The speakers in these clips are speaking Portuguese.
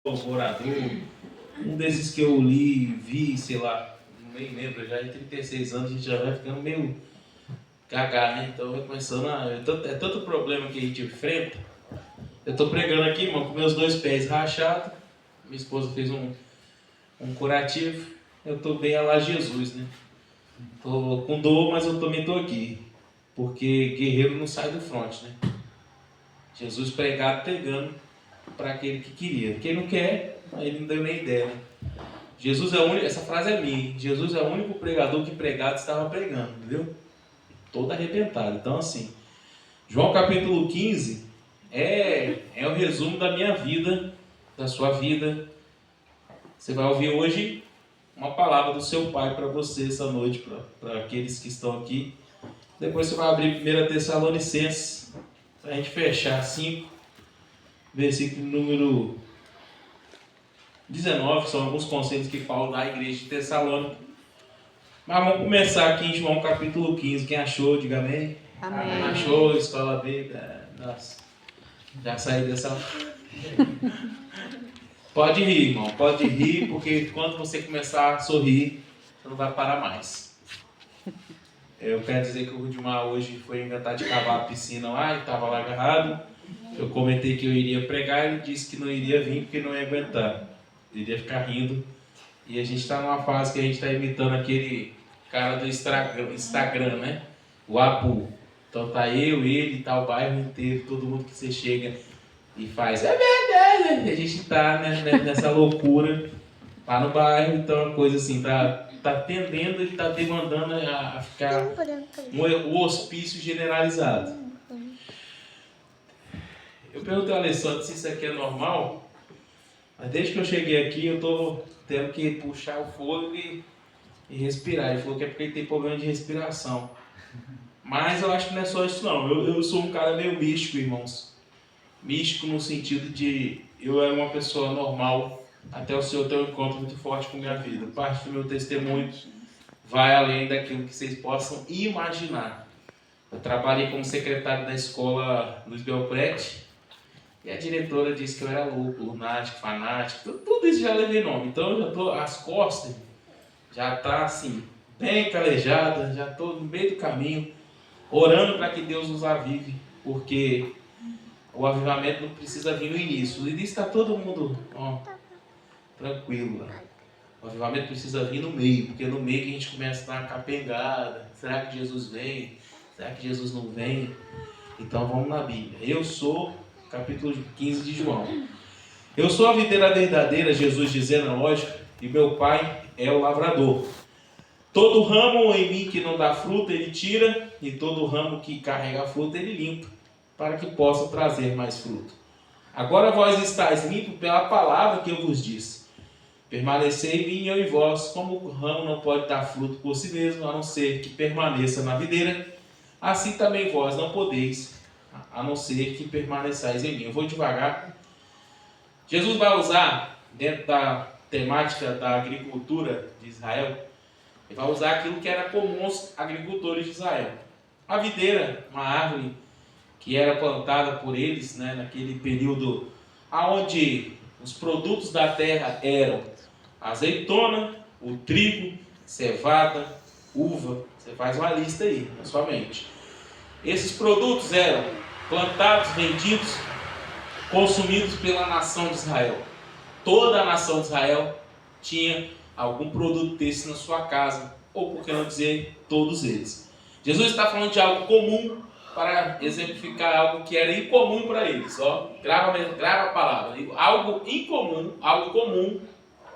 Colaborador, um desses que eu li, vi, sei lá, nem lembro, já em 36 anos a gente já vai ficando meio gaga, né? Então vai começando é tanto problema que a gente enfrenta. Eu tô pregando aqui, irmão, com meus dois pés rachados. Minha esposa fez um curativo. Eu tô bem a lá Jesus, né? Tô com dor, mas eu também tô aqui. Porque guerreiro não sai do fronte, né? Jesus pregado pegando para aquele que queria. Quem não quer, aí ele não deu nem ideia, né? Jesus é o único, essa frase é minha, hein? Jesus é o único pregador que pregado estava pregando, entendeu? Todo arrebentado. Então, assim, João capítulo 15 é o resumo da minha vida, da sua vida. Você vai ouvir hoje uma palavra do seu pai para você essa noite, para aqueles que estão aqui. Depois você vai abrir 1 Tessalonicenses, para a gente fechar 5, versículo número 19, são alguns conselhos que Paulo dá à igreja de Tessalônica. Mas vamos começar aqui em João capítulo 15. Quem achou, diga amém. Amém. Achou, escola B. Nossa, já saí dessa. Pode rir, irmão, pode rir, porque quando você começar a sorrir, você não vai parar mais. Eu quero dizer que o Rudimar hoje foi inventar de cavar a piscina lá e estava lá agarrado. Eu comentei que eu iria pregar, ele disse que não iria vir porque não ia aguentar. Ele iria ficar rindo. E a gente está numa fase que a gente está imitando aquele cara do Instagram, né? O Apu. Então tá ele, tá o bairro inteiro, todo mundo que você chega e faz, é verdade, a gente tá, né, nessa loucura lá no bairro. Então a coisa assim, tá tendendo e tá demandando a ficar um hospício generalizado. Eu perguntei ao Alessandro se isso aqui é normal, mas desde que eu cheguei aqui eu tô tendo que puxar o fôlego e respirar. Ele falou que é porque ele tem problema de respiração. Mas eu acho que não é só isso não. Eu sou um cara meio místico, irmãos. Místico no sentido de eu era uma pessoa normal até o Senhor ter um encontro muito forte com minha vida. Parte do meu testemunho vai além daquilo que vocês possam imaginar. Eu trabalhei como secretário da escola Luiz Belprete e a diretora disse que eu era louco, lunático, fanático, tudo isso já levei nome. Então eu já tô, as costas já tá assim, bem calejada, já tô no meio do caminho, orando para que Deus nos avive, porque o avivamento não precisa vir no início. No início está todo mundo tranquilo lá. O avivamento precisa vir no meio, porque é no meio que a gente começa a dar uma capengada. Será que Jesus vem? Será que Jesus não vem? Então vamos na Bíblia. Eu sou, capítulo 15 de João. Eu sou a videira verdadeira, Jesus dizendo, lógico, e meu pai é o lavrador. Todo ramo em mim que não dá fruta, ele tira, e todo ramo que carrega fruta, ele limpa, para que possa trazer mais fruto. Agora vós estáis limpos pela palavra que eu vos disse. Permanecei em mim, eu em vós, como o ramo não pode dar fruto por si mesmo, a não ser que permaneça na videira, assim também vós não podeis, a não ser que permaneçais em mim. Eu vou devagar. Jesus vai usar, dentro da temática da agricultura de Israel, ele vai usar aquilo que era comum aos agricultores de Israel. A videira, uma árvore que era plantada por eles, né, naquele período onde os produtos da terra eram a azeitona, o trigo, cevada, uva. Você faz uma lista aí na sua mente. Esses produtos eram plantados, vendidos, consumidos pela nação de Israel. Toda a nação de Israel tinha algum produto desse na sua casa, ou por que não dizer, todos eles. Jesus está falando de algo comum para exemplificar algo que era incomum para eles. Ó, grava a palavra. Algo incomum, algo comum,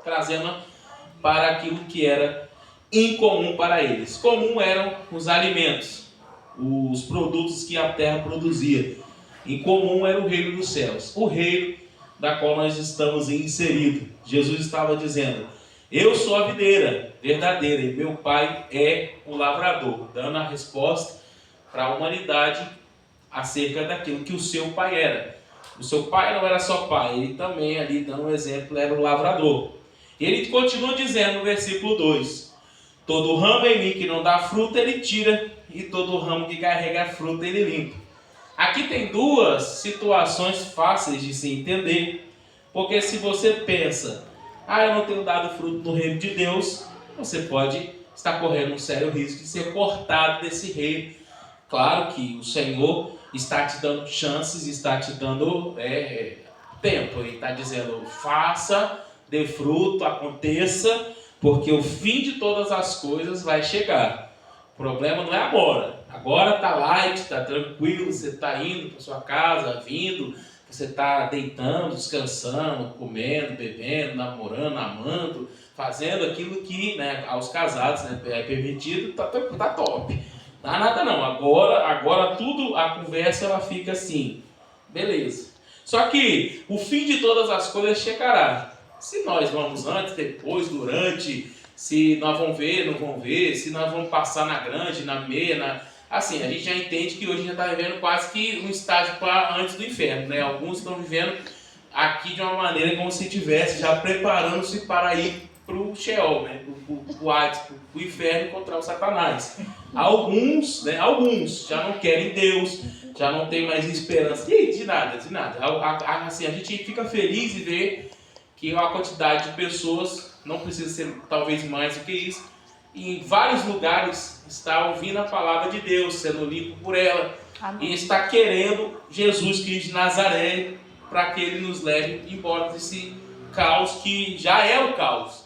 trazendo para aquilo que era incomum para eles. Comum eram os alimentos, os produtos que a terra produzia. Incomum era o reino dos céus, o reino da qual nós estamos inseridos. Jesus estava dizendo, eu sou a videira verdadeira e meu pai é o lavrador, dando a resposta para a humanidade acerca daquilo que o seu pai era. O seu pai não era só pai, ele também, ali dando um exemplo, era o lavrador. Ele continua dizendo no versículo 2, todo ramo em mim que não dá fruta ele tira, e todo ramo que carrega fruta ele limpa. Aqui tem duas situações fáceis de se entender Porque se você pensa, eu não tenho dado fruto no reino de Deus, você pode estar correndo um sério risco de ser cortado desse reino. Claro que o Senhor está te dando chances, está te dando tempo. Ele está dizendo, faça, dê fruto, aconteça, porque o fim de todas as coisas vai chegar. O problema não é agora. Agora está light, está tranquilo, você está indo para sua casa, vindo, você está deitando, descansando, comendo, bebendo, namorando, amando, fazendo aquilo que, né, aos casados, né, é permitido, tá top. Não dá nada não. Agora tudo, a conversa ela fica assim, beleza. Só que o fim de todas as coisas chegará. Se nós vamos antes, depois, durante, se nós vamos ver, não vamos ver, se nós vamos passar na grande, na meia, assim, a gente já entende que hoje já está vivendo quase que um estágio para antes do inferno, né? Alguns estão vivendo aqui de uma maneira como se estivesse já preparando-se para ir para o Sheol, né? Para o Hades, para o inferno, encontrar o Satanás. Alguns já não querem Deus, já não tem mais esperança de nada. Assim, a gente fica feliz em ver que a quantidade de pessoas, não precisa ser talvez mais do que isso, em vários lugares está ouvindo a palavra de Deus, sendo limpo por ela. Amém. E está querendo Jesus Cristo de Nazaré para que Ele nos leve embora desse caos que já é o caos,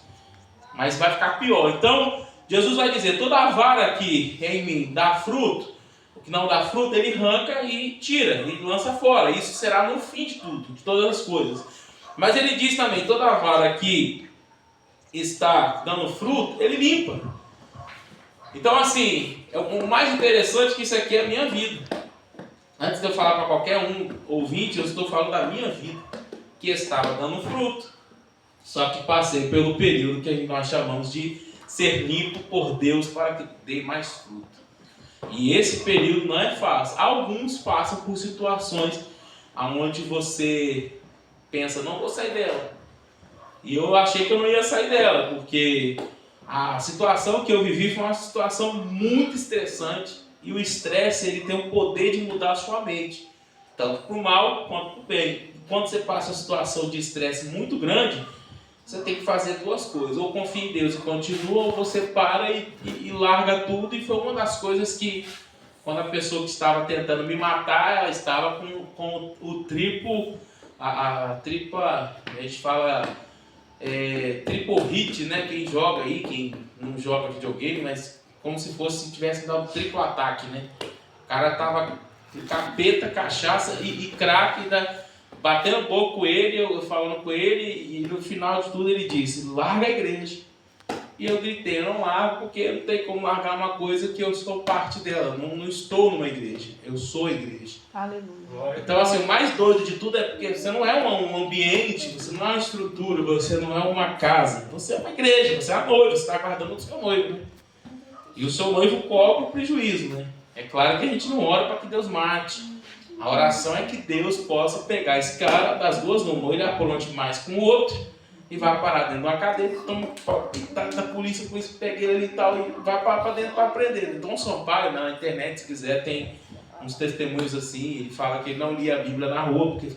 mas vai ficar pior. Então Jesus vai dizer, toda a vara que em mim dá fruto, o que não dá fruto Ele arranca e tira, e lança fora. Isso será no fim de tudo, de todas as coisas. Mas Ele diz também, toda a vara que está dando fruto, Ele limpa. Então assim, o mais interessante é que isso aqui é a minha vida. Antes de eu falar para qualquer um ouvinte, eu estou falando da minha vida, que estava dando fruto. Só que passei pelo período que nós chamamos de ser limpo por Deus para que dê mais fruto. E esse período não é fácil. Alguns passam por situações onde você pensa, não vou sair dela. E eu achei que eu não ia sair dela, porque a situação que eu vivi foi uma situação muito estressante. E o estresse ele tem o poder de mudar a sua mente, tanto para o mal quanto para o bem. Quando você passa uma situação de estresse muito grande, você tem que fazer duas coisas: ou confia em Deus e continua, ou você para e larga tudo. E foi uma das coisas que, quando a pessoa que estava tentando me matar, ela estava com o triplo, a tripa, a gente fala triple hit, né? Quem joga aí, quem não joga videogame, mas como se fosse, se tivesse dado triplo ataque, né? O cara tava capeta, cachaça e craque, batendo um pouco com ele, eu falando com ele, e no final de tudo ele disse, larga a igreja. E eu gritei, eu não largo, porque não tem como largar uma coisa que eu sou parte dela, não estou numa igreja, eu sou a igreja. Aleluia. Então assim, o mais doido de tudo é porque você não é um ambiente, você não é uma estrutura, você não é uma casa, você é uma igreja, você é a noiva, você está aguardando o seu noivo, né? E o seu noivo cobra o prejuízo, né? É claro que a gente não ora para que Deus mate. A oração é que Deus possa pegar esse cara das duas mãos, ele apronte mais com o outro e vai parar dentro de uma cadeia, toma da polícia pega ele ali e tal, e vai para dentro para prender. Então o Sampaio, na internet, se quiser, tem uns testemunhos assim, ele fala que ele não lia a Bíblia na rua, porque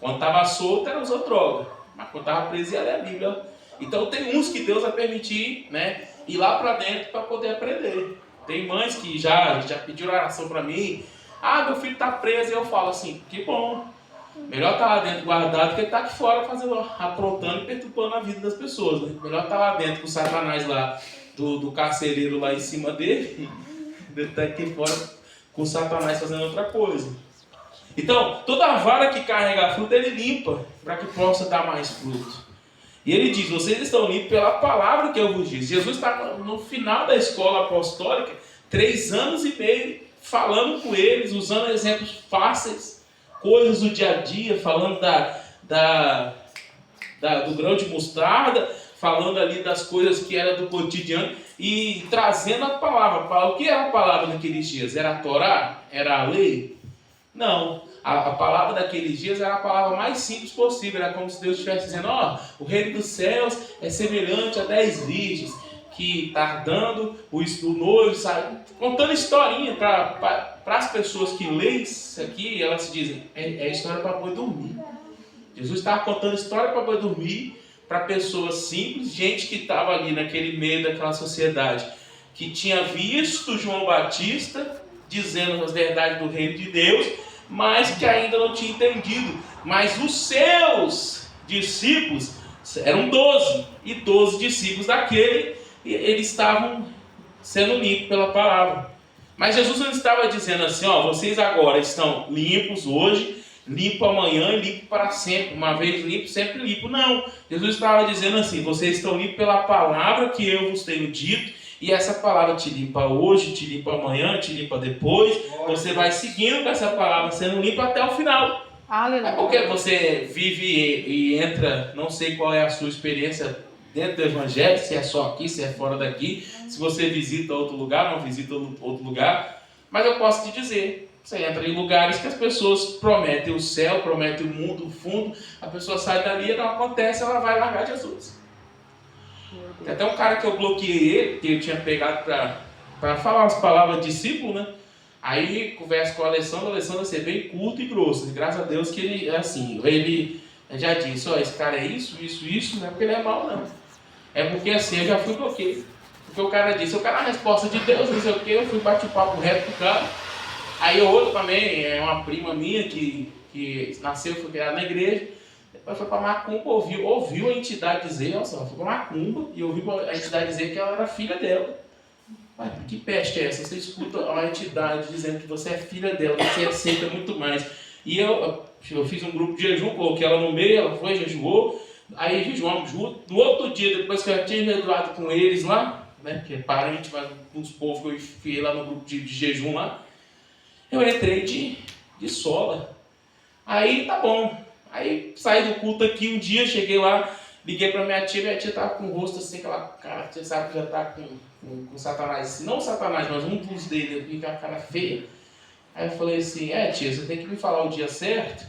quando estava solto era usar droga, mas quando estava preso ia ler a Bíblia. Então tem uns que Deus vai permitir, né, ir lá para dentro para poder aprender. Tem mães que já pediram oração para mim, meu filho está preso, e eu falo assim, que bom, melhor estar lá dentro guardado que ele está aqui fora aprontando e perturbando a vida das pessoas, né? Melhor estar lá dentro com o Satanás lá, do carcereiro lá em cima dele, ele está aqui fora com o Satanás fazendo outra coisa. Então, toda vara que carrega fruto, ele limpa, para que possa dar mais fruto. E ele diz, vocês estão limpos pela palavra que eu vos disse. Jesus está no final da escola apostólica, 3 anos e meio, falando com eles, usando exemplos fáceis, coisas do dia a dia, falando do grão de mostarda, falando ali das coisas que era do cotidiano e trazendo a palavra. O que era a palavra naqueles dias? Era a Torá? Era a lei? Não. A palavra daqueles dias era a palavra mais simples possível. Era como se Deus estivesse dizendo, o reino dos céus é semelhante a 10 virgens que está dando o noivo, sabe? Contando historinha para as pessoas que leem isso aqui, elas se dizem, é história para boi dormir. Jesus estava contando história para boi dormir, para pessoas simples, gente que estava ali naquele meio daquela sociedade, que tinha visto João Batista dizendo as verdades do reino de Deus, mas que ainda não tinha entendido. Mas os seus discípulos eram 12, e 12 discípulos daquele, eles estavam sendo limpos pela palavra. Mas Jesus não estava dizendo assim, ó, vocês agora estão limpos hoje, limpo amanhã e limpo para sempre. Uma vez limpo, sempre limpo. Não. Jesus estava dizendo assim, vocês estão limpos pela palavra que eu vos tenho dito, e essa palavra te limpa hoje, te limpa amanhã, te limpa depois. Você vai seguindo com essa palavra, sendo limpo até o final. É porque você vive e entra, não sei qual é a sua experiência dentro do evangelho, se é só aqui, se é fora daqui, se você visita outro lugar, não visita outro lugar, mas eu posso te dizer, você entra em lugares que as pessoas prometem o céu, prometem o mundo, o fundo, a pessoa sai dali e não acontece, ela vai largar Jesus. Tem até um cara que eu bloqueei ele, que eu tinha pegado para falar as palavras discípulo, né? Aí converso com o Alessandro vai ser bem curto e grosso, e graças a Deus que ele é assim, ele já disse, ó, esse cara é isso, não é porque ele é mau não. É porque assim, eu já fui bloqueio. Porque o cara disse, eu quero a resposta de Deus, não sei o que, eu fui bate papo reto com o cara. Aí outro também, é uma prima minha que nasceu, foi criada na igreja, depois foi para Macumba, ouviu a entidade dizer, olha só, foi para Macumba e ouviu a entidade dizer que ela era filha dela. Mas que peste é essa? Você escuta a entidade dizendo que você é filha dela, você aceita muito mais. E eu fiz um grupo de jejum, coloquei ela no meio, ela foi, jejuou. Aí jejuamos junto. No outro dia, depois que eu tinha jejuado com eles lá, né, que é parente, mas uns povos que eu enfiei lá no grupo de jejum lá, eu entrei de sola. Aí tá bom. Aí saí do culto aqui um dia, cheguei lá, liguei pra minha tia tava com o rosto assim, aquela cara, você sabe que já tá com Satanás, não Satanás, mas um dos deles, com a cara feia. Aí eu falei assim, tia, você tem que me falar o dia certo,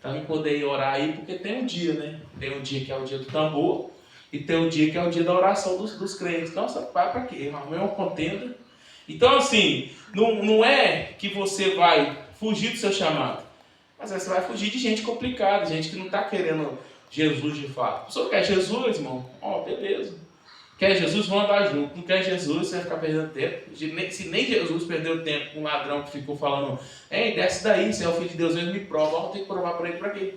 para eu poder orar aí, porque tem um dia, né? Tem um dia que é o dia do tambor, e tem um dia que é o dia da oração dos crentes. Nossa, vai para quê? Arrumei uma contenda. Então assim, não é que você vai fugir do seu chamado, mas você vai fugir de gente complicada, gente que não está querendo Jesus de fato. A pessoa quer Jesus, irmão? Beleza. Quer Jesus, vão andar junto. Não quer Jesus, você vai ficar perdendo tempo. Se nem Jesus perdeu tempo com um ladrão que ficou falando, desce daí, se é o filho de Deus, ele me prova. Vamos ter que provar para ele para quê?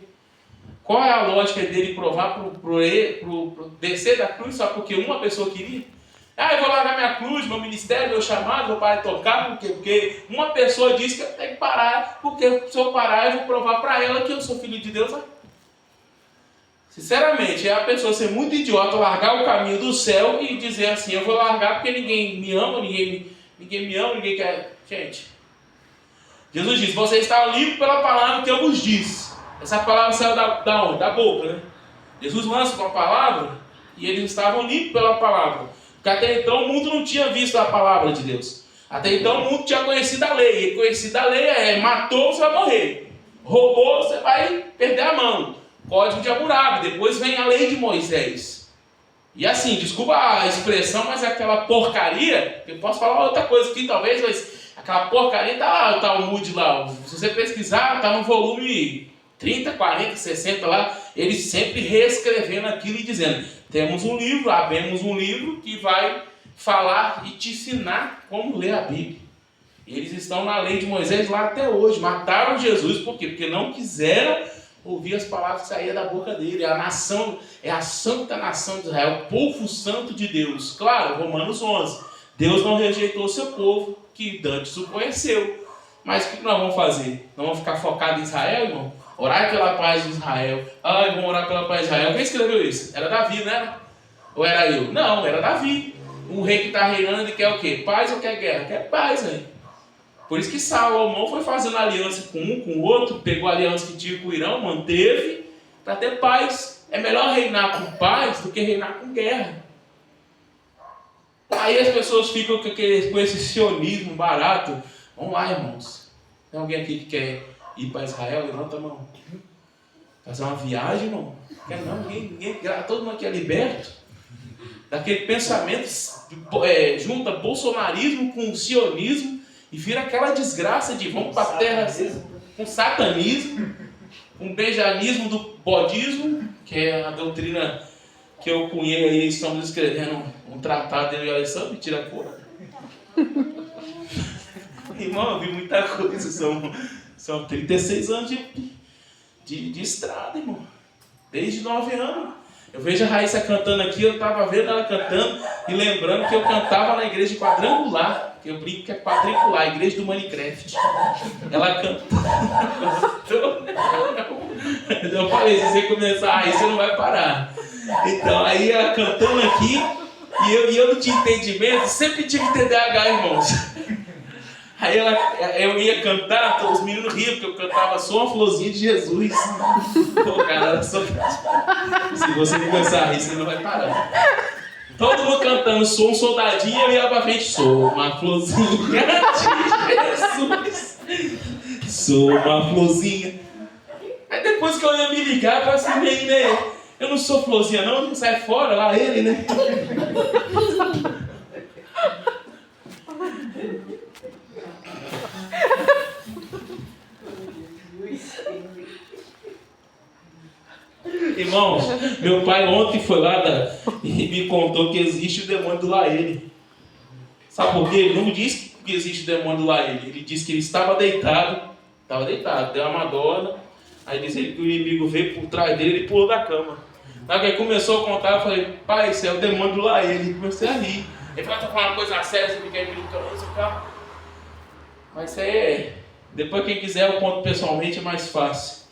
Qual é a lógica dele provar pro descer da cruz só porque uma pessoa queria? Eu vou largar minha cruz, meu ministério, meu chamado, vou parar de tocar, por quê? Porque uma pessoa disse que eu tenho que parar, porque se eu parar eu vou provar para ela que eu sou filho de Deus. Sinceramente, é a pessoa ser muito idiota, largar o caminho do céu e dizer assim, eu vou largar porque ninguém me ama, ninguém me ama, ninguém quer... Gente, Jesus disse, você está limpo pela palavra que eu vos disse. Essa palavra saiu da onde? Da boca, né? Jesus lança com a palavra e eles estavam limpos pela palavra. Porque até então o mundo não tinha visto a palavra de Deus. Até então o mundo tinha conhecido a lei. E conhecido a lei matou, você vai morrer. Roubou, você vai perder a mão. Código de Hammurabi, depois vem a lei de Moisés. E assim, desculpa a expressão, mas aquela porcaria, eu posso falar outra coisa aqui talvez, mas aquela porcaria tá lá, o Talmud lá. Se você pesquisar, tá no volume 30, 40, 60 lá, eles sempre reescrevendo aquilo e dizendo, temos um livro, abrimos um livro que vai falar e te ensinar como ler a Bíblia. E eles estão na lei de Moisés lá até hoje, mataram Jesus, por quê? Porque não quiseram ouvir as palavras que saíam da boca dele. A nação, é a santa nação de Israel, o povo santo de Deus. Claro, Romanos 11. Deus não rejeitou o seu povo, que antes o conheceu. Mas o que nós vamos fazer? Nós vamos ficar focados em Israel, irmão? Orar pela paz de Israel. Vamos orar pela paz de Israel. Quem escreveu isso? Era Davi, não era? Ou era eu? Não, era Davi. Um rei que está reinando, ele quer o quê? Paz ou quer guerra? Quer paz, velho. Por isso que Salomão foi fazendo aliança com um, com o outro, pegou a aliança que tinha com o Irão, manteve, para ter paz. É melhor reinar com paz do que reinar com guerra. Aí as pessoas ficam com esse sionismo barato. Vamos lá, irmãos. Tem alguém aqui que quer ir para Israel? Levanta a mão. Fazer uma viagem, irmão? Quer não? Ninguém, todo mundo aqui é liberto. Daquele pensamento, junta bolsonarismo com sionismo, e vira aquela desgraça de vamos para a terra com satanismo, com benjanismo bodismo, que é a doutrina que eu cunhei aí, estamos escrevendo um tratado de Alessandro, tira a cor. Irmão, eu vi muita coisa, são 36 anos de estrada, irmão. Desde 9 anos. Eu vejo a Raíssa cantando aqui, eu estava vendo ela cantando e lembrando que eu cantava na igreja quadrangular, que eu brinco que é quadrangular, a igreja do Minecraft. Ela canta. Eu falei, se você começar aí, você não vai parar. Então, aí ela cantando aqui, e eu não tinha entendimento, sempre tive TDAH, irmãos. Aí eu ia cantar, os meninos riam, porque eu cantava só uma florzinha de Jesus. Pô, cara, se você começar a rir, você não vai parar. Todo mundo cantando, sou um soldadinho, eu ia pra frente, sou uma florzinha de Jesus. Sou uma florzinha. Aí depois que eu ia me ligar, eu falei assim, né? Eu não sou florzinha não, sai fora, lá ele, né? Irmãos, meu pai ontem foi lá e me contou que existe o demônio do Laele. Sabe por quê? Ele não disse que existe o demônio do Laele. Ele disse que ele estava deitado, deu uma madonna. Aí disse que o inimigo veio por trás dele e ele pulou da cama. Na hora que ele começou a contar, eu falei, pai, isso é o demônio do Laele. E comecei a rir. Ele falou, tá falando uma coisa séria, você fica aí brincando, isso cá. Mas isso aí é... Depois quem quiser eu conto pessoalmente, é mais fácil.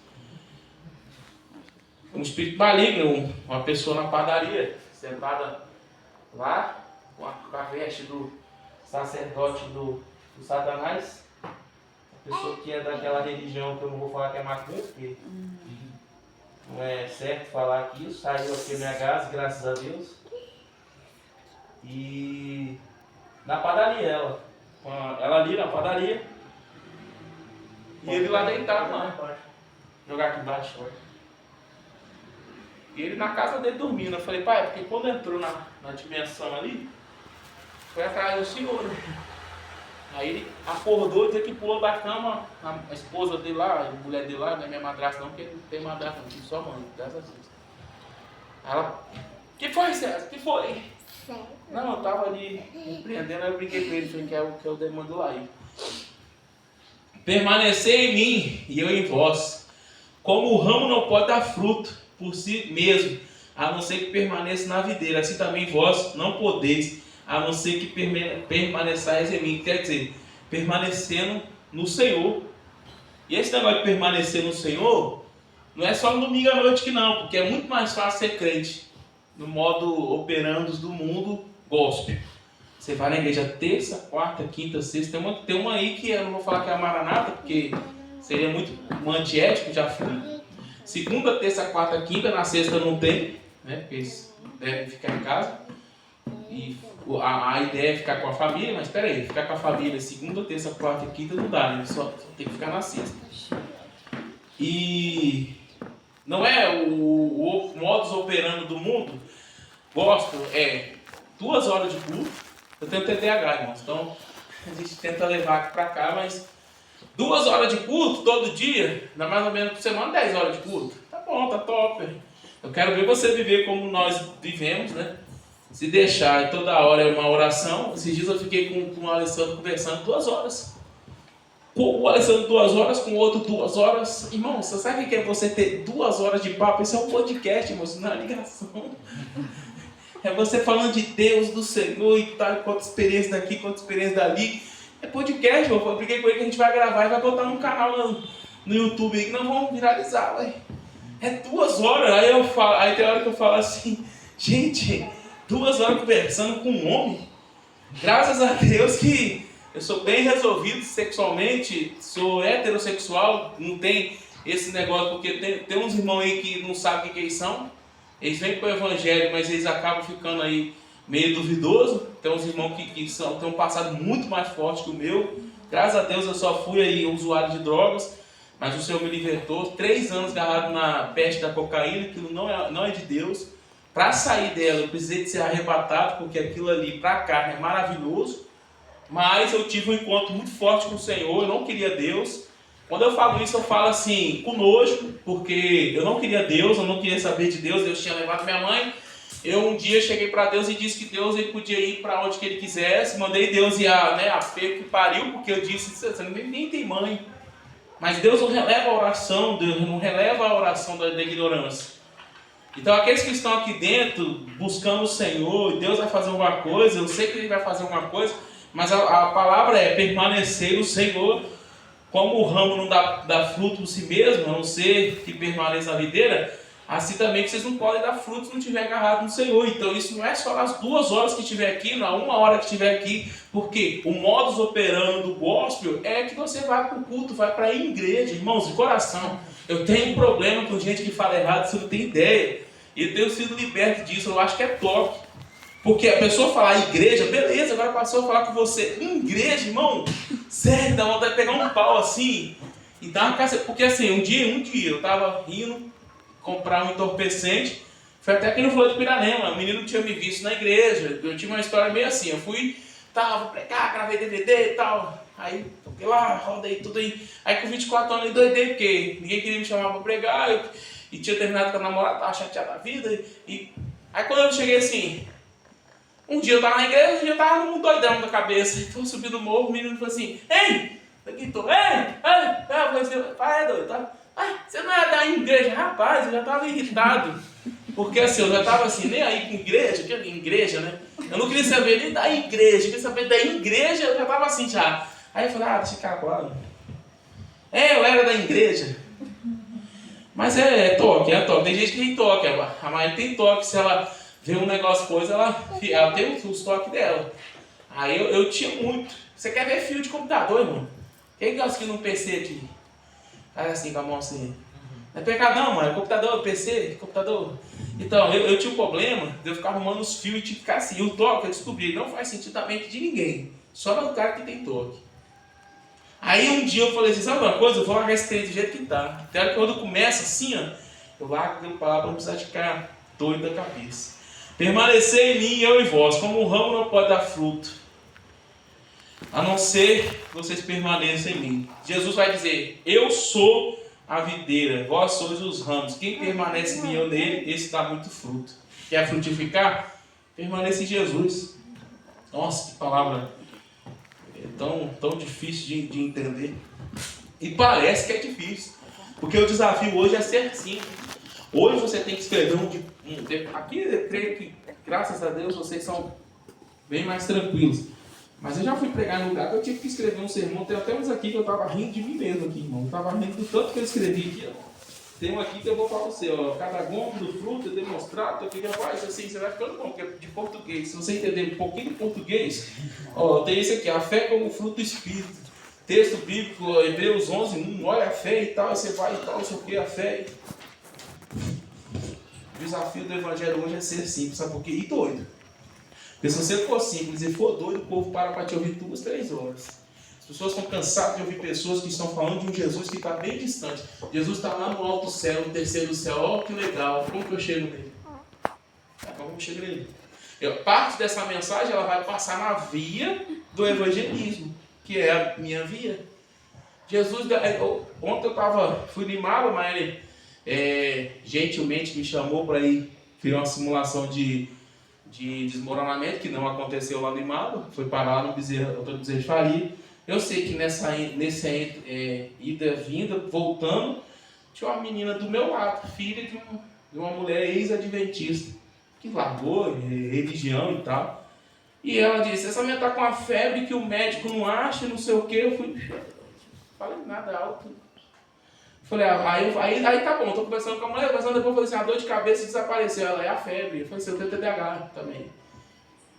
Um espírito maligno, uma pessoa na padaria, sentada lá, com a veste do sacerdote do Satanás. A pessoa que é daquela religião que eu não vou falar que é macumba, porque não é certo falar aqui isso, saiu aqui minha casa, graças a Deus. E na padaria, ela ali na padaria, e ele lá deitado lá, jogar aqui embaixo. E ele na casa dele dormindo. Eu falei, pai, porque quando entrou na dimensão ali, foi atrás do senhor, né? Aí ele acordou e disse que pulou da cama, a esposa dele lá, a mulher dele lá, não é minha madrasta não, porque ele não tem madrasta não, só mãe, graças a Deus. Ela, que foi, César? Que foi? Não, eu tava ali empreendendo, aí eu brinquei com ele, falei que é o demônio do Laí. Permanecer em mim e eu em vós, como o ramo não pode dar fruto por si mesmo, a não ser que permaneça na videira, assim também vós não podeis, a não ser que permaneçais em mim. Quer dizer, permanecendo no Senhor. E esse negócio de permanecer no Senhor, não é só no domingo à noite que não, porque é muito mais fácil ser crente, no modo operandos do mundo gospel. Você vai na igreja terça, quarta, quinta, sexta, tem uma aí que eu não vou falar que é a Maranata, porque seria muito antiético, já fui. Segunda, terça, quarta, quinta, na sexta não tem, né? Porque eles devem ficar em casa. E a ideia é ficar com a família, mas espera aí, ficar com a família segunda, terça, quarta e quinta não dá, né? Só tem que ficar na sexta. E não é o modus operandi do mundo, gosto, é 2 horas de culto. Eu tenho TDAH, irmãos, então a gente tenta levar aqui pra cá, mas 2 horas de culto todo dia, dá mais ou menos por semana 10 horas de culto. Tá bom, tá top. Eu quero ver você viver como nós vivemos, né? Se deixar toda hora é uma oração. Esses dias eu fiquei com o Alessandro conversando 2 horas. Com o Alessandro 2 horas, com o outro 2 horas. Irmão, você sabe o que é você ter 2 horas de papo? Isso é um podcast, irmão, isso não é uma ligação. É você falando de Deus, do Senhor e tal, quanta experiência daqui, quanta experiência dali. É podcast, eu brinquei com ele que a gente vai gravar e vai botar num canal no YouTube aí que nós vamos viralizar, ué. É 2 horas, aí tem hora que eu falo assim, gente, 2 horas conversando com um homem. Graças a Deus que eu sou bem resolvido sexualmente, sou heterossexual, não tem esse negócio, porque tem uns irmãos aí que não sabem o que eles são. Eles vêm para o evangelho, mas eles acabam ficando aí meio duvidoso. Tem uns irmãos que têm um passado muito mais forte que o meu. Graças a Deus eu só fui aí usuário de drogas, mas o Senhor me libertou. 3 anos agarrado na peste da cocaína, aquilo não é de Deus. Para sair dela eu precisei de ser arrebatado, porque aquilo ali para a carne é maravilhoso. Mas eu tive um encontro muito forte com o Senhor, eu não queria Deus. Quando eu falo isso, eu falo assim, com nojo, porque eu não queria Deus, eu não queria saber de Deus. Deus tinha levado minha mãe. Eu um dia cheguei para Deus e disse que Deus ele podia ir para onde que ele quisesse. Mandei Deus ir a peito que pariu, porque eu disse, você nem tem mãe. Mas Deus não releva a oração, Deus não releva a oração da ignorância. Então aqueles que estão aqui dentro, buscando o Senhor, Deus vai fazer alguma coisa, eu sei que Ele vai fazer alguma coisa, mas a palavra é permanecer no Senhor. Como o ramo não dá fruto por si mesmo, a não ser que permaneça na videira, assim também que vocês não podem dar fruto se não estiver agarrado no Senhor. Então isso não é só nas 2 horas que estiver aqui, na 1 hora que estiver aqui, porque o modus operandi do gospel é que você vai para o culto, vai para a igreja. Irmãos, de coração, eu tenho um problema com gente que fala errado, você não tem ideia. E eu tenho sido liberto disso, eu acho que é toque. Porque a pessoa falar igreja, beleza, agora passou a falar com você, igreja, irmão, sério, dá vontade de pegar um pau assim, e dar uma caça. Porque assim, um dia eu tava indo comprar um entorpecente, foi até aqui no Flor de Piranema, o menino tinha me visto na igreja, eu tive uma história meio assim, eu fui, vou pregar, gravei DVD e tal, aí toquei lá, rodei tudo aí com 24 anos eu doidei, porque ninguém queria me chamar para pregar, e tinha terminado com a namorada, tava chateado da vida, aí quando eu cheguei assim, um dia eu tava na igreja, um dia eu tava num doidão da cabeça, então eu subi no morro, o menino falou assim, ei, aqui tô, eu falei assim, pai, é doido, tá? Você não é da igreja? Rapaz, eu já tava irritado, porque assim, eu já tava assim, nem aí com igreja, que igreja, né? Eu não queria saber nem da igreja, eu queria saber da igreja, eu já tava assim já. Aí eu falei, deixa eu ficar claro. Eu era da igreja. Mas é toque. Tem gente que tem toque, a Maíra tem toque, se ela vê um negócio, coisa, ela tem os toques dela. Aí eu tinha muito. Você quer ver fio de computador, irmão? Quem gosta aqui no PC aqui? Faz assim com a mão assim. Não é pecadão, mano. É computador, PC, computador. Então, eu tinha um problema de eu ficar arrumando os fios e tinha que ficar assim. E o toque, eu descobri, não faz sentido na mente de ninguém. Só no cara que tem toque. Aí um dia eu falei assim, sabe uma coisa? Eu vou largar esse trem do jeito que tá. Até que quando começa assim, ó, eu largo aquilo para lá para não precisar de ficar doido da cabeça. Permanecer em mim, eu e vós, como o ramo não pode dar fruto, a não ser que vocês permaneçam em mim. Jesus vai dizer, eu sou a videira, vós sois os ramos. Quem permanece em mim, eu nele, esse dá muito fruto. Quer frutificar? Permaneça em Jesus. Nossa, que palavra tão difícil de entender. E parece que é difícil, porque o desafio hoje é ser assim. Hoje você tem que escrever aqui eu creio que, graças a Deus, vocês são bem mais tranquilos. Mas eu já fui pregar em lugar que eu tive que escrever um sermão. Tem até uns aqui que eu estava rindo de mim mesmo aqui, irmão. Eu estava rindo do tanto que eu escrevi aqui, ó. Tem um aqui que eu vou falar para você, ó. Cada gomo do fruto é demonstrado. Eu fiquei, rapaz, assim, você vai ficando bom, porque é de português. Se você entender um pouquinho de português, ó, tem esse aqui, a fé como fruto do Espírito. Texto bíblico, Hebreus 11:1, olha a fé e tal, você vai e tal, não sei o que, a fé. O desafio do evangelho hoje é ser simples, sabe por quê? E doido. Porque se você for simples e for doido, o povo para te ouvir 2, 3 horas. As pessoas estão cansadas de ouvir pessoas que estão falando de um Jesus que está bem distante. Jesus está lá no alto céu, no terceiro céu. Ó, que legal. Como que eu chego nele? Como eu chego nele? Parte dessa mensagem ela vai passar na via do evangelismo, que é a minha via. Jesus, ontem eu fui limado, mas ele gentilmente me chamou para ir fazer uma simulação de desmoronamento, que não aconteceu lá no Imado, foi parar lá no Bezerra de Faria. Eu sei que nessa ida e vinda, voltando, tinha uma menina do meu lado, filha de uma mulher ex-adventista, que largou religião e tal. E ela disse, essa menina está com uma febre que o médico não acha, não sei o que. Eu falei nada alto. Falei, aí tá bom, estou conversando com a mulher, depois eu falei assim, a dor de cabeça desapareceu. Ela é a febre. Eu falei assim, eu tenho TDAH também.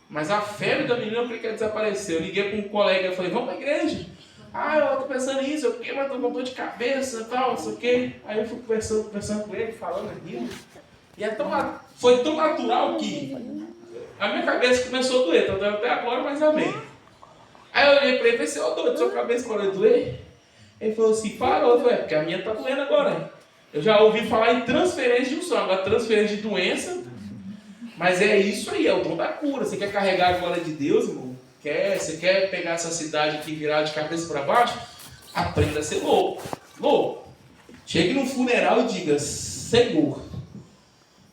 Mas a febre da menina eu creio que ela desapareceu. Eu liguei para um colega, eu falei, vamos para a igreja. Eu estou pensando nisso, eu mas estou com dor de cabeça e tal, não sei o quê. Aí eu fui conversando com ele, falando aquilo. E foi tão natural que a minha cabeça começou a doer, tá doendo até agora, mas amém. Aí eu olhei para ele e falei, ô doido, sua cabeça parou de doer? Ele falou assim, parou. Eu falei, porque a minha está doendo agora. Eu já ouvi falar em transferência de unção, agora transferência de doença. Mas é isso aí, é o dom da cura. Você quer carregar a glória de Deus, irmão? Você quer pegar essa cidade aqui e virar de cabeça para baixo? Aprenda a ser louco. Louco. Chegue num funeral e diga: Senhor,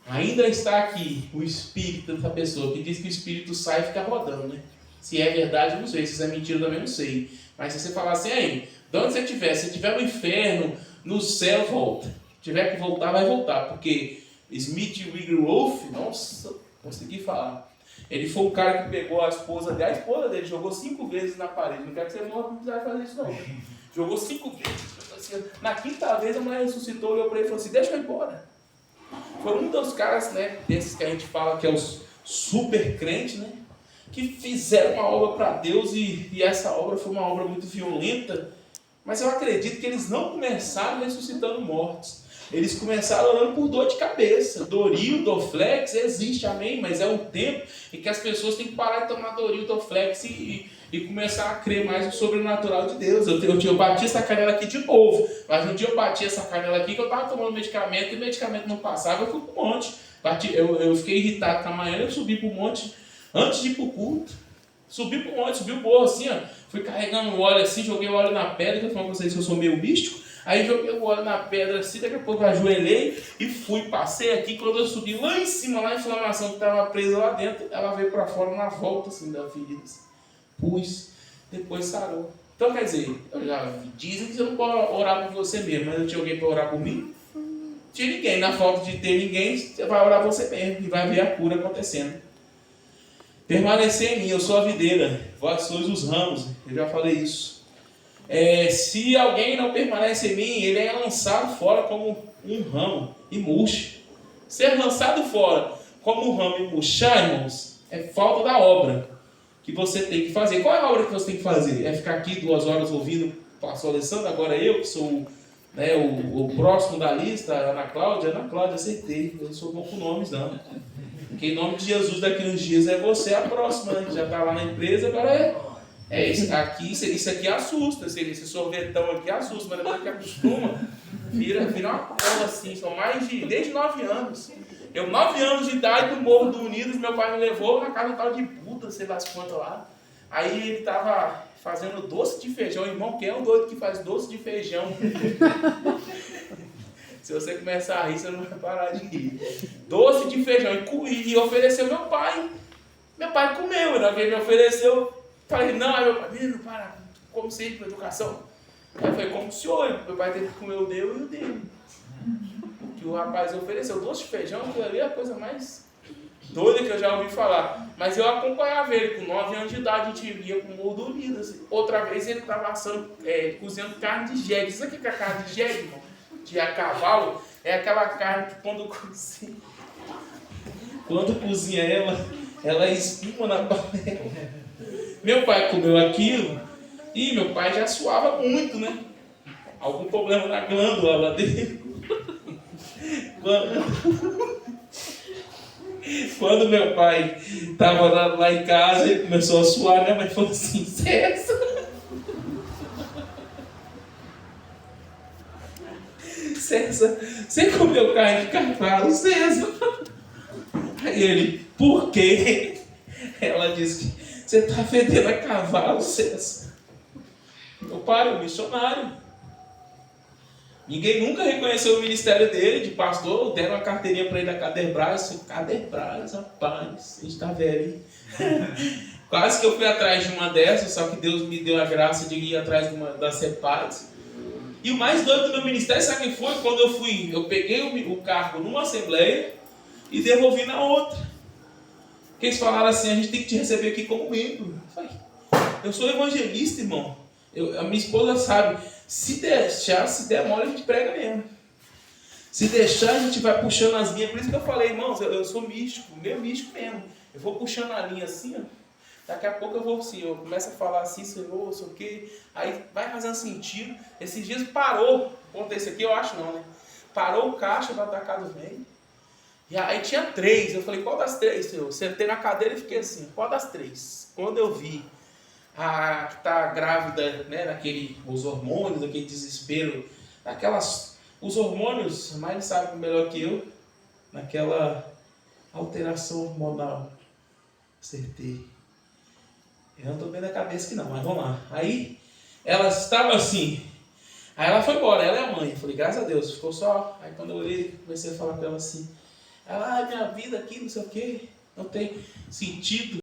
ainda está aqui o espírito dessa pessoa, que diz que o espírito sai e fica rodando, né? Se é verdade, eu não sei. Se é mentira, eu também não sei. Mas se você falar assim, aí, de onde você estiver, se estiver no inferno, no céu, volta. Se tiver que voltar, vai voltar. Porque Smith Wigglesworth, nossa, consegui falar. Ele foi o cara que pegou a esposa dele, jogou 5 vezes na parede. Não quero que você morra, não precisa fazer isso não. Jogou 5 vezes. Na quinta vez a mulher ressuscitou, olhou para ele e falou assim: deixa eu ir embora. Foi um dos caras, né, desses que a gente fala que é os super crentes, né, que fizeram uma obra para Deus e essa obra foi uma obra muito violenta. Mas eu acredito que eles não começaram ressuscitando mortos. Eles começaram orando por dor de cabeça. Doril, Dorflex, existe, amém? Mas é um tempo em que as pessoas têm que parar de tomar Doril, Dorflex e começar a crer mais no sobrenatural de Deus. Eu bati essa canela aqui de novo. Mas um dia eu bati essa canela aqui que eu estava tomando medicamento e o medicamento não passava, eu fui para o monte. Eu fiquei irritado com a manhã, eu subi para o monte antes de ir para o culto. Subi para o monte, subi o morro assim, ó. Fui carregando o óleo assim, joguei o óleo na pedra, que eu falei para vocês que eu sou meio místico. Aí joguei o óleo na pedra assim, daqui a pouco eu ajoelhei e fui, passei aqui. Quando eu subi lá em cima, lá a inflamação que estava presa lá dentro, ela veio para fora na volta assim da ferida. Pus, depois sarou. Então quer dizer, dizem que você não pode orar por você mesmo, mas eu tinha alguém para orar por mim? Não tinha ninguém. Na falta de ter ninguém, você vai orar você mesmo e vai ver a cura acontecendo. Permanecer em mim, eu sou a videira, vós sois os ramos, eu já falei isso. Se alguém não permanece em mim, ele é lançado fora como um ramo e murcha. Ser lançado fora como um ramo e murchar, irmãos, é falta da obra que você tem que fazer. Qual é a obra que você tem que fazer? É ficar aqui 2 horas ouvindo o pastor Alessandro, agora eu, que sou o próximo da lista, Ana Cláudia, acertei, eu não sou bom com nomes não. Porque em nome de Jesus, daqui uns dias é você a próxima, né? Que já está lá na empresa, agora isso aqui assusta, esse sorvetão aqui assusta, mas depois que acostuma, vira uma cola assim, são desde 9 anos. Eu, 9 anos de idade, no Morro do Unidos, meu pai me levou na casa tal de puta, sei lá as quantas lá. Aí ele estava fazendo doce de feijão, irmão, quem é o doido que faz doce de feijão? Se você começar a rir, você não vai parar de rir. Doce de feijão. E ofereceu meu pai. Meu pai comeu. Na hora que ele me ofereceu, falei, não. Aí meu pai, menino, para, como sempre, com educação. Aí eu falei, como o senhor? Meu pai teve que comer o meu e o dele. Que o rapaz ofereceu. Doce de feijão, aquilo ali é a coisa mais doida que eu já ouvi falar. Mas eu acompanhava ele. Com 9 anos de idade, a gente ia com o Morro do Unidos. Outra vez ele estava assando, cozinhando carne de jegue. Isso aqui que é carne de jegue, irmão? De a cavalo, é aquela carne que quando cozinha ela espuma na panela. Meu pai comeu aquilo e meu pai já suava muito, né? Algum problema na glândula lá dele. Quando meu pai estava lá em casa, ele começou a suar, minha mãe falou assim, César, você comeu carne de cavalo, César? Aí ele, por quê? Ela disse que você está fedendo a cavalo, César. Meu pai, o missionário. Ninguém nunca reconheceu o ministério dele, de pastor. Deram uma carteirinha para ele da Caderbras. Caderbras, rapaz, a gente está velho. Quase que eu fui atrás de uma dessas, só que Deus me deu a graça de ir atrás de uma das CEPADs. E o mais doido do meu ministério, sabe quem foi? Quando eu peguei o cargo numa assembleia e devolvi na outra. Porque eles falaram assim, a gente tem que te receber aqui como membro. Eu sou evangelista, irmão. A minha esposa sabe, se der mole, a gente prega mesmo. Se deixar, a gente vai puxando as linhas. Por isso que eu falei, irmãos, eu sou místico, meio místico mesmo. Eu vou puxando a linha assim, ó. Daqui a pouco eu vou assim, eu começo a falar assim, Senhor, sei o quê. Aí vai fazendo sentido. Esses dias parou, contei isso aqui, eu acho não, né? Parou o caixa do atacado velho. E aí tinha 3. Eu falei, qual das 3, Senhor? Sentei na cadeira e fiquei assim, qual das 3? Quando eu vi a que tá grávida, né, os hormônios, aquele desespero, os hormônios, a Miley sabe melhor que eu, naquela alteração hormonal. Acertei. Eu não estou bem na cabeça que não, mas vamos lá. Aí, ela estava assim, Aí ela foi embora, ela é a mãe. Eu falei, graças a Deus, ficou só. Aí quando eu olhei, comecei a falar com ela assim. Ela, minha vida aqui, não sei o quê, não tem sentido.